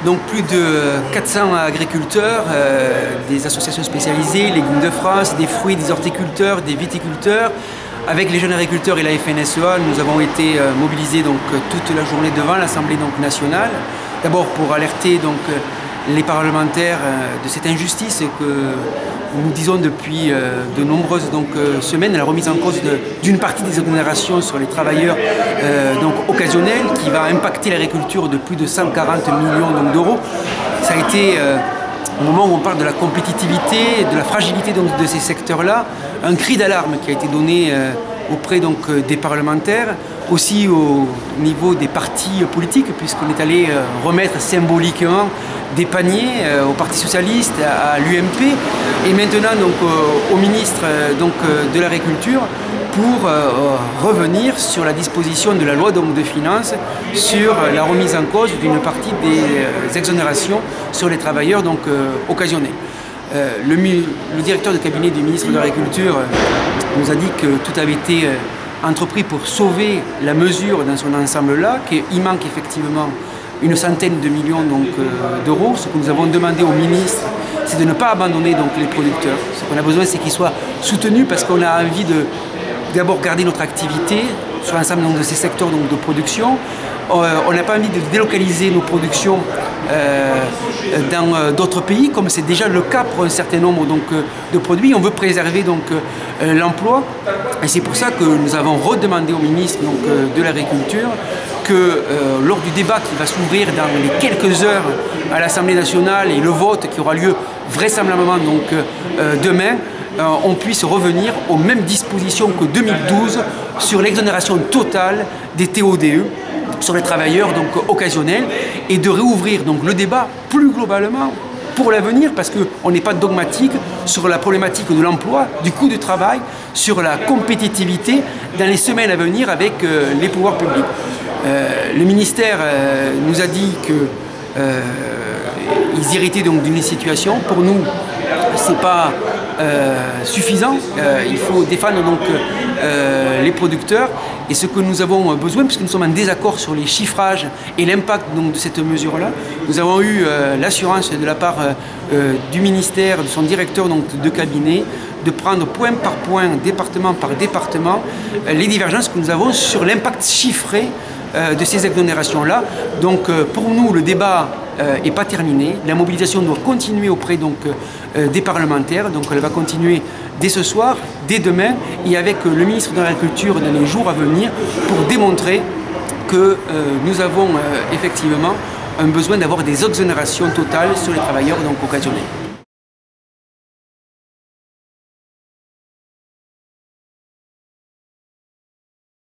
Donc plus de 400 agriculteurs, des associations spécialisées, Légumes de France, des fruits, des horticulteurs, des viticulteurs. Avec les jeunes agriculteurs et la FNSEA, nous avons été mobilisés donc, toute la journée devant l'Assemblée nationale. D'abord pour alerter donc, les parlementaires de cette injustice que nous disons depuis de nombreuses semaines, la remise en cause d'une partie des exonérations sur les travailleurs occasionnels qui va impacter l'agriculture de plus de 140 millions d'euros. Ça a été au moment où on parle de la compétitivité, de la fragilité de ces secteurs-là, un cri d'alarme qui a été donné auprès des parlementaires, aussi au niveau des partis politiques, puisqu'on est allé remettre symboliquement des paniers au Parti Socialiste, à l'UMP, et maintenant au ministre de l'Agriculture pour revenir sur la disposition de la loi de finances sur la remise en cause d'une partie des exonérations sur les travailleurs occasionnels. Le directeur de cabinet du ministre de l'Agriculture nous a dit que tout avait été entrepris pour sauver la mesure dans son ensemble-là, qu'il manque effectivement une centaine de millions d'euros. Ce que nous avons demandé au ministre, c'est de ne pas abandonner les producteurs. Ce qu'on a besoin, c'est qu'ils soient soutenus parce qu'on a envie d'abord garder notre activité sur l'ensemble de ces secteurs de production. On n'a pas envie de délocaliser nos productions dans d'autres pays, comme c'est déjà le cas pour un certain nombre de produits. On veut préserver l'emploi. Et c'est pour ça que nous avons redemandé au ministre de l'Agriculture que lors du débat qui va s'ouvrir dans les quelques heures à l'Assemblée nationale et le vote qui aura lieu vraisemblablement demain, on puisse revenir aux mêmes dispositions que 2012 sur l'exonération totale des TODE sur les travailleurs occasionnels et de réouvrir le débat plus globalement pour l'avenir, parce qu'on n'est pas dogmatique sur la problématique de l'emploi, du coût du travail, sur la compétitivité dans les semaines à venir avec les pouvoirs publics. Le ministère nous a dit qu'ils héritaient d'une situation. Pour nous, ce n'est pas suffisant. Il faut défendre les producteurs. Et ce que nous avons besoin, puisque nous sommes en désaccord sur les chiffrages et l'impact de cette mesure-là, nous avons eu l'assurance de la part du ministère, de son directeur de cabinet, de prendre point par point, département par département, les divergences que nous avons sur l'impact chiffré de ces exonérations-là. Donc pour nous, le débat n'est pas terminé. La mobilisation doit continuer auprès des parlementaires. Donc elle va continuer dès ce soir, dès demain, et avec le ministre de l'Agriculture dans les jours à venir pour démontrer que nous avons effectivement un besoin d'avoir des exonérations totales sur les travailleurs occasionnels.